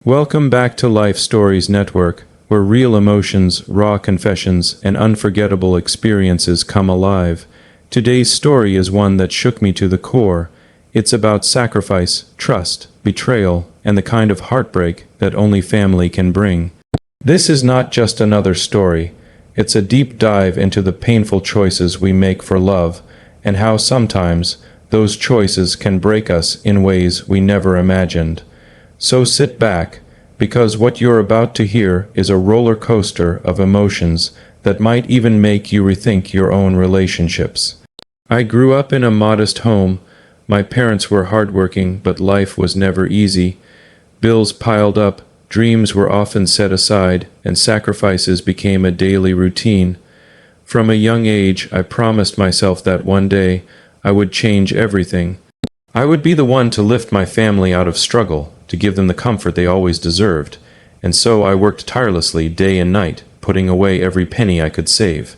Welcome back to Life Stories Network, where real emotions, raw confessions, and unforgettable experiences come alive. Today's story is one that shook me to the core. It's about sacrifice, trust, betrayal, and the kind of heartbreak that only family can bring. This is not just another story. It's a deep dive into the painful choices we make for love, and how sometimes those choices can break us in ways we never imagined. So sit back, because what you're about to hear is a roller coaster of emotions that might even make you rethink your own relationships. I grew up in a modest home. My parents were hardworking, but life was never easy. Bills piled up, dreams were often set aside, and sacrifices became a daily routine. From a young age, I promised myself that one day I would change everything. I would be the one to lift my family out of struggle, to give them the comfort they always deserved, and so I worked tirelessly day and night, putting away every penny I could save.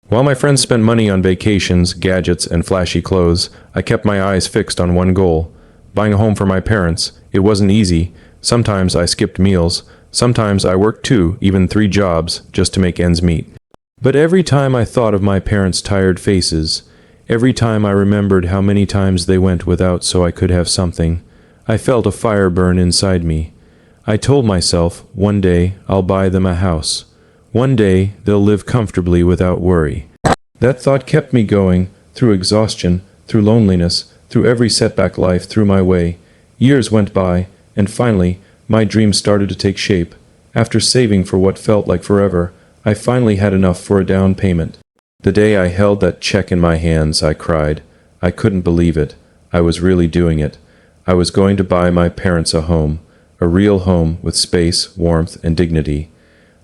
While my friends spent money on vacations, gadgets, and flashy clothes, I kept my eyes fixed on one goal: buying a home for my parents. It wasn't easy. Sometimes I skipped meals. Sometimes I worked 2, even 3 jobs, just to make ends meet. But every time I thought of my parents' tired faces, every time I remembered how many times they went without so I could have something, I felt a fire burn inside me. I told myself, one day I'll buy them a house. One day they'll live comfortably without worry. That thought kept me going, through exhaustion, through loneliness, through every setback life threw my way. Years went by, and finally, my dreams started to take shape. After saving for what felt like forever, I finally had enough for a down payment. The day I held that check in my hands, I cried. I couldn't believe it. I was really doing it. I was going to buy my parents a home, a real home with space, warmth, and dignity.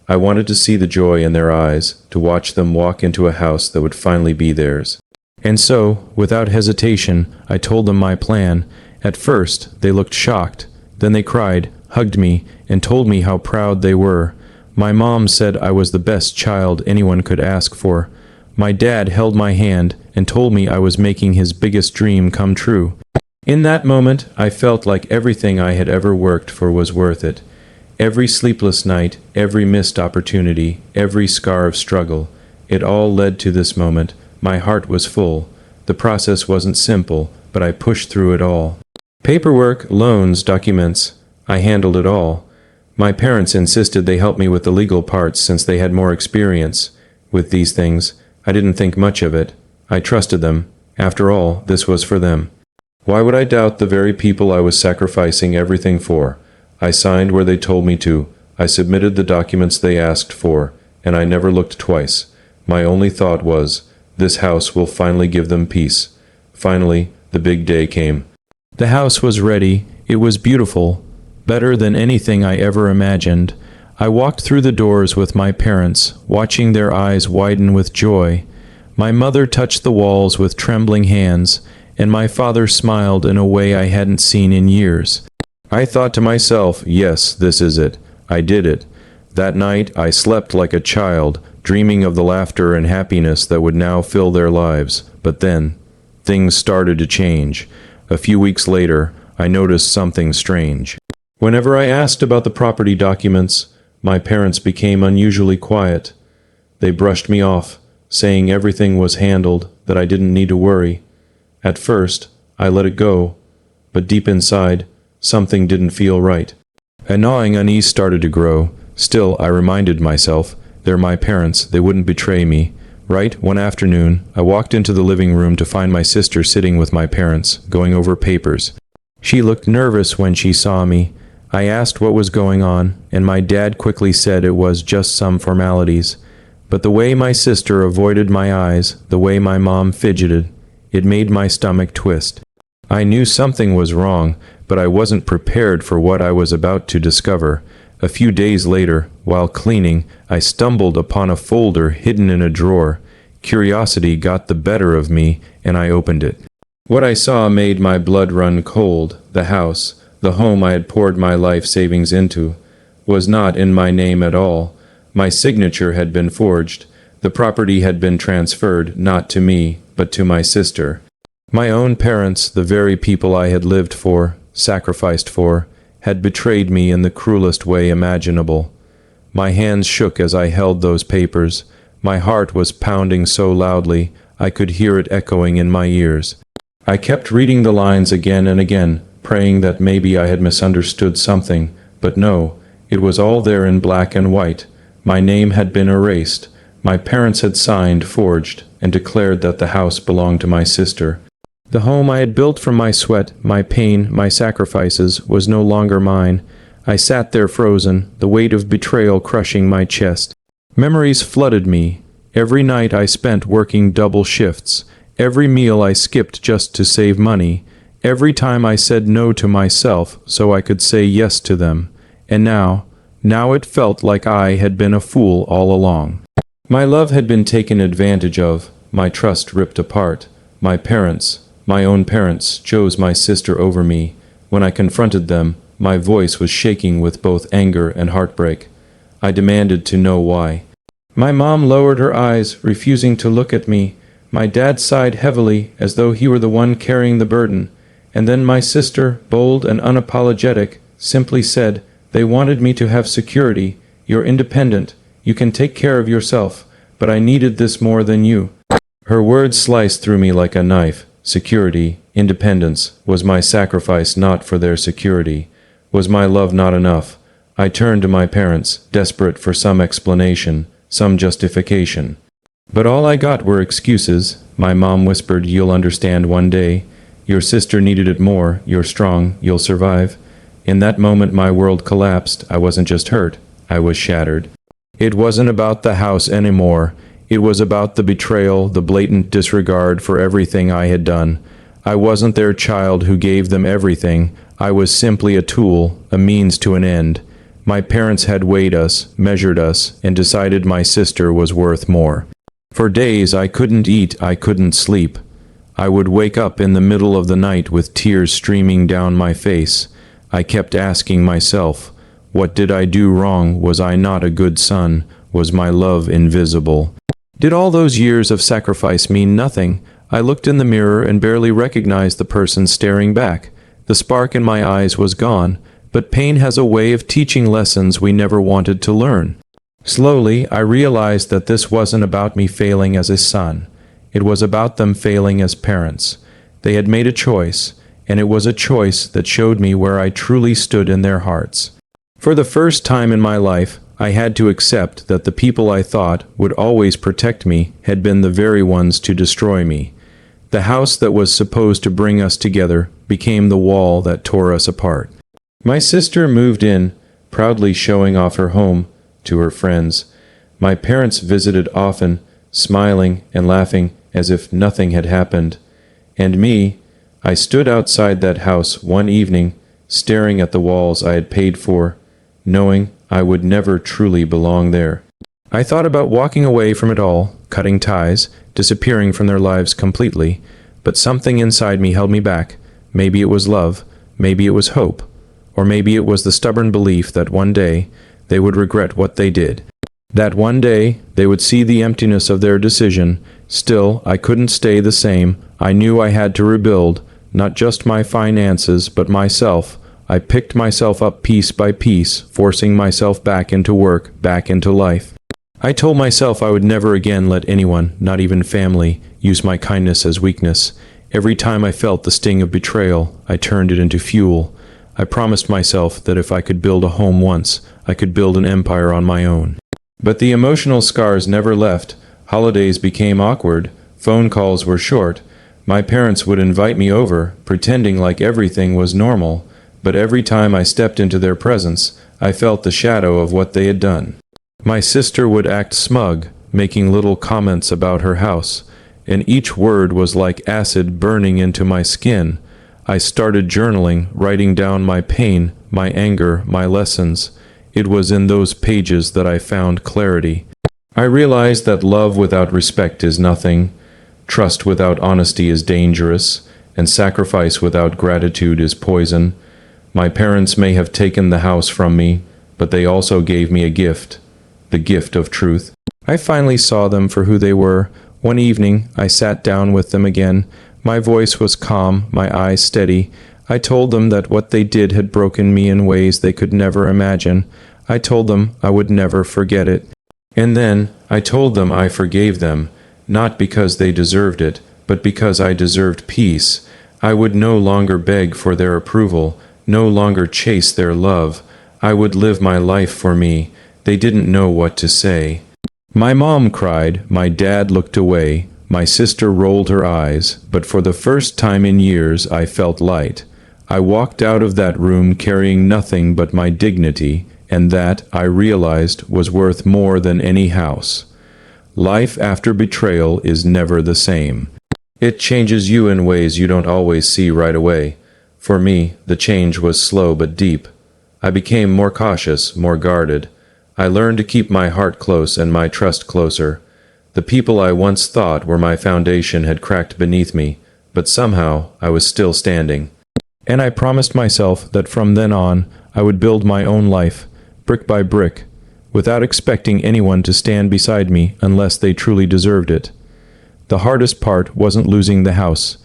I wanted to see the joy in their eyes, to watch them walk into a house that would finally be theirs. And so, without hesitation, I told them my plan. At first, they looked shocked. Then they cried, hugged me, and told me how proud they were. My mom said I was the best child anyone could ask for. My dad held my hand and told me I was making his biggest dream come true. In that moment, I felt like everything I had ever worked for was worth it. Every sleepless night, every missed opportunity, every scar of struggle, it all led to this moment. My heart was full. The process wasn't simple, but I pushed through it all. Paperwork, loans, documents, I handled it all. My parents insisted they help me with the legal parts since they had more experience with these things. I didn't think much of it. I trusted them. After all, this was for them. Why would I doubt the very people I was sacrificing everything for? I signed where they told me to. I submitted the documents they asked for, and I never looked twice. My only thought was, this house will finally give them peace. Finally, the big day came. The house was ready. It was beautiful, better than anything I ever imagined. I walked through the doors with my parents, watching their eyes widen with joy. My mother touched the walls with trembling hands, and my father smiled in a way I hadn't seen in years. I thought to myself, yes, this is it. I did it. That night I slept like a child, dreaming of the laughter and happiness that would now fill their lives. But then, things started to change. A few weeks later, I noticed something strange. Whenever I asked about the property documents, my parents became unusually quiet. They brushed me off, saying everything was handled, that I didn't need to worry. At first, I let it go, but deep inside, something didn't feel right. A gnawing unease started to grow. Still, I reminded myself, they're my parents, they wouldn't betray me. Right, one afternoon, I walked into the living room to find my sister sitting with my parents, going over papers. She looked nervous when she saw me. I asked what was going on, and my dad quickly said it was just some formalities. But the way my sister avoided my eyes, the way my mom fidgeted, it made my stomach twist. I knew something was wrong, but I wasn't prepared for what I was about to discover. A few days later, while cleaning, I stumbled upon a folder hidden in a drawer. Curiosity got the better of me, and I opened it. What I saw made my blood run cold. The house, the home I had poured my life savings into, was not in my name at all. My signature had been forged. The property had been transferred, not to me, but to my sister. My own parents, the very people I had lived for, sacrificed for, had betrayed me in the cruelest way imaginable. My hands shook as I held those papers. My heart was pounding so loudly I could hear it echoing in my ears. I kept reading the lines again and again, praying that maybe I had misunderstood something, but no, it was all there in black and white. My name had been erased. My parents had signed, forged, and declared that the house belonged to my sister. The home I had built from my sweat, my pain, my sacrifices, was no longer mine. I sat there frozen, the weight of betrayal crushing my chest. Memories flooded me. Every night I spent working double shifts. Every meal I skipped just to save money. Every time I said no to myself so I could say yes to them. And now it felt like I had been a fool all along. My love had been taken advantage of, my trust ripped apart. My own parents, chose my sister over me. When I confronted them, my voice was shaking with both anger and heartbreak. I demanded to know why. My mom lowered her eyes, refusing to look at me. My dad sighed heavily, as though he were the one carrying the burden. And then my sister, bold and unapologetic, simply said, "They wanted me to have security. You're independent. You can take care of yourself. But I needed this more than you." Her words sliced through me like a knife. Security, independence, was my sacrifice not for their security? Was my love not enough? I turned to my parents, desperate for some explanation, some justification. But all I got were excuses. My mom whispered, "You'll understand one day. Your sister needed it more. You're strong. You'll survive." In that moment my world collapsed. I wasn't just hurt. I was shattered. It wasn't about the house anymore. It was about the betrayal, the blatant disregard for everything I had done. I wasn't their child who gave them everything. I was simply a tool, a means to an end. My parents had weighed us, measured us, and decided my sister was worth more. For days I couldn't eat, I couldn't sleep. I would wake up in the middle of the night with tears streaming down my face. I kept asking myself, what did I do wrong? Was I not a good son? Was my love invisible? Did all those years of sacrifice mean nothing? I looked in the mirror and barely recognized the person staring back. The spark in my eyes was gone, but pain has a way of teaching lessons we never wanted to learn. Slowly, I realized that this wasn't about me failing as a son. It was about them failing as parents. They had made a choice, and it was a choice that showed me where I truly stood in their hearts. For the first time in my life, I had to accept that the people I thought would always protect me had been the very ones to destroy me. The house that was supposed to bring us together became the wall that tore us apart. My sister moved in, proudly showing off her home to her friends. My parents visited often, smiling and laughing as if nothing had happened. And me, I stood outside that house one evening, staring at the walls I had paid for, knowing I would never truly belong there. I thought about walking away from it all, cutting ties, disappearing from their lives completely, but something inside me held me back. Maybe it was love, maybe it was hope, or maybe it was the stubborn belief that one day they would regret what they did. That one day they would see the emptiness of their decision. Still, I couldn't stay the same. I knew I had to rebuild, not just my finances, but myself. I picked myself up piece by piece, forcing myself back into work, back into life. I told myself I would never again let anyone, not even family, use my kindness as weakness. Every time I felt the sting of betrayal, I turned it into fuel. I promised myself that if I could build a home once, I could build an empire on my own. But the emotional scars never left. Holidays became awkward. Phone calls were short. My parents would invite me over, pretending like everything was normal. But every time I stepped into their presence, I felt the shadow of what they had done. My sister would act smug, making little comments about her house, and each word was like acid burning into my skin. I started journaling, writing down my pain, my anger, my lessons. It was in those pages that I found clarity. I realized that love without respect is nothing, trust without honesty is dangerous, and sacrifice without gratitude is poison. My parents may have taken the house from me, but they also gave me a gift, the gift of truth. I finally saw them for who they were. One evening, I sat down with them again. My voice was calm, my eyes steady. I told them that what they did had broken me in ways they could never imagine. I told them I would never forget it. And then I told them I forgave them, not because they deserved it, but because I deserved peace. I would no longer beg for their approval, no longer chase their love. I would live my life for me. They didn't know what to say. My mom cried, my dad looked away, my sister rolled her eyes, but for the first time in years I felt light. I walked out of that room carrying nothing but my dignity, and that, I realized, was worth more than any house. Life after betrayal is never the same. It changes you in ways you don't always see right away. For me, the change was slow but deep. I became more cautious, more guarded. I learned to keep my heart close and my trust closer. The people I once thought were my foundation had cracked beneath me, but somehow I was still standing. And I promised myself that from then on I would build my own life, brick by brick, without expecting anyone to stand beside me unless they truly deserved it. The hardest part wasn't losing the house.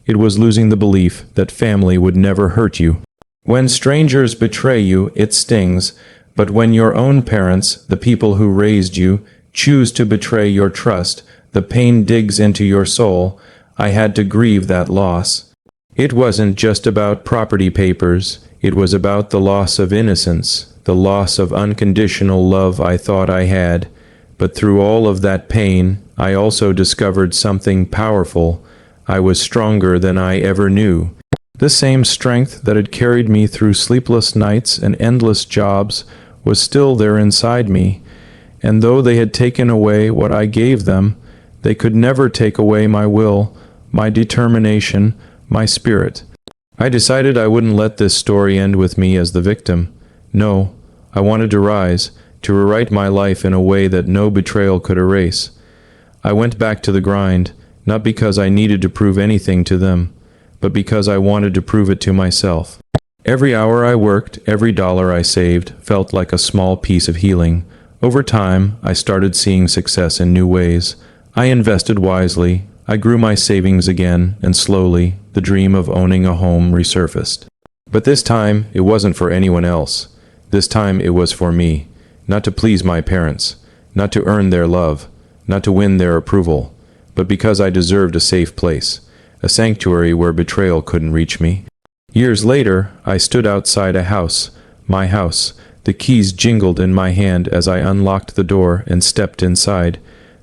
It was losing the belief that family would never hurt you. When strangers betray you, it stings, but when your own parents, the people who raised you, choose to betray your trust, the pain digs into your soul. I had to grieve that loss. It wasn't just about property papers. It was about the loss of innocence, the loss of unconditional love I thought I had. But through all of that pain, I also discovered something powerful. I was stronger than I ever knew. The same strength that had carried me through sleepless nights and endless jobs was still there inside me. And though they had taken away what I gave them, they could never take away my will, my determination, my spirit. I decided I wouldn't let this story end with me as the victim. No, I wanted to rise, to rewrite my life in a way that no betrayal could erase. I went back to the grind, not because I needed to prove anything to them, but because I wanted to prove it to myself. Every hour I worked, every dollar I saved, felt like a small piece of healing. Over time, I started seeing success in new ways. I invested wisely. I grew my savings again, and slowly, the dream of owning a home resurfaced. But this time, it wasn't for anyone else. This time, it was for me. Not to please my parents, not to earn their love, not to win their approval, but because I deserved a safe place, a sanctuary where betrayal couldn't reach me. Years later, I stood outside a house, my house. The keys jingled in my hand as I unlocked the door and stepped inside.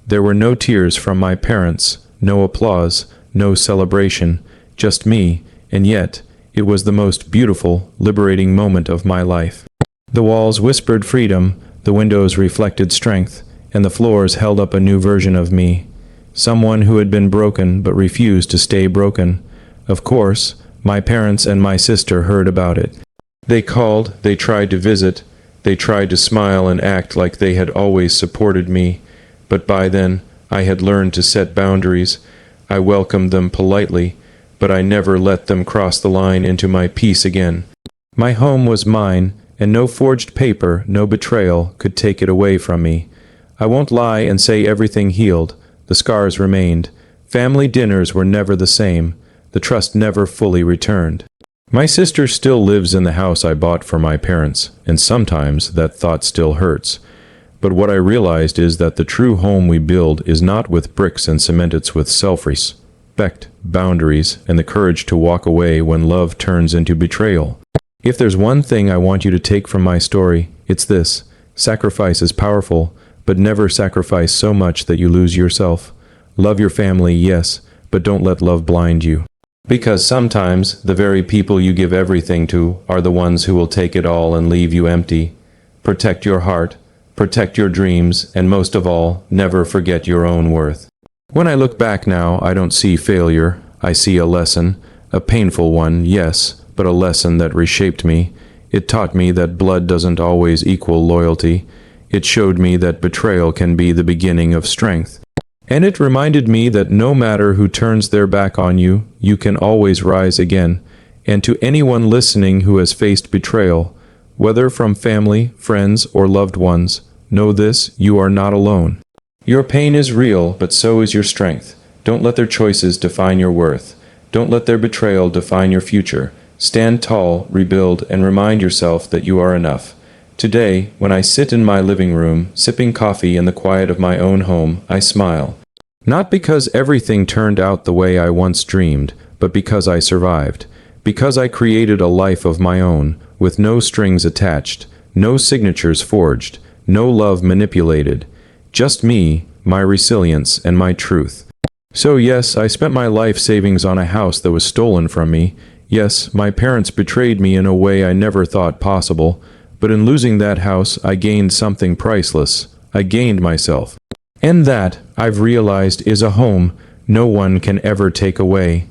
There were no tears from my parents, no applause, no celebration, just me, and yet it was the most beautiful, liberating moment of my life. The walls whispered freedom, the windows reflected strength, and the floors held up a new version of me. Someone who had been broken but refused to stay broken. Of course, my parents and my sister heard about it. They called, they tried to visit, they tried to smile and act like they had always supported me, but by then I had learned to set boundaries. I welcomed them politely, but I never let them cross the line into my peace again. My home was mine, and no forged paper, no betrayal could take it away from me. I won't lie and say everything healed. The scars remained. Family dinners were never the same. The trust never fully returned. My sister still lives in the house I bought for my parents, and sometimes that thought still hurts. But what I realized is that the true home we build is not with bricks and cement, it's with self-respect, boundaries, and the courage to walk away when love turns into betrayal. If there's one thing I want you to take from my story, it's this. Sacrifice is powerful, but never sacrifice so much that you lose yourself. Love your family, yes, but don't let love blind you. Because sometimes the very people you give everything to are the ones who will take it all and leave you empty. Protect your heart, protect your dreams, and most of all, never forget your own worth. When I look back now, I don't see failure. I see a lesson, a painful one, yes, but a lesson that reshaped me. It taught me that blood doesn't always equal loyalty. It showed me that betrayal can be the beginning of strength. And it reminded me that no matter who turns their back on you, you can always rise again. And to anyone listening who has faced betrayal, whether from family, friends, or loved ones, know this, you are not alone. Your pain is real, but so is your strength. Don't let their choices define your worth. Don't let their betrayal define your future. Stand tall, rebuild, and remind yourself that you are enough. Today, when I sit in my living room, sipping coffee in the quiet of my own home, I smile. Not because everything turned out the way I once dreamed, but because I survived. Because I created a life of my own, with no strings attached, no signatures forged, no love manipulated. Just me, my resilience, and my truth. So yes, I spent my life savings on a house that was stolen from me. Yes, my parents betrayed me in a way I never thought possible. But in losing that house, I gained something priceless. I gained myself. And that, I've realized, is a home no one can ever take away.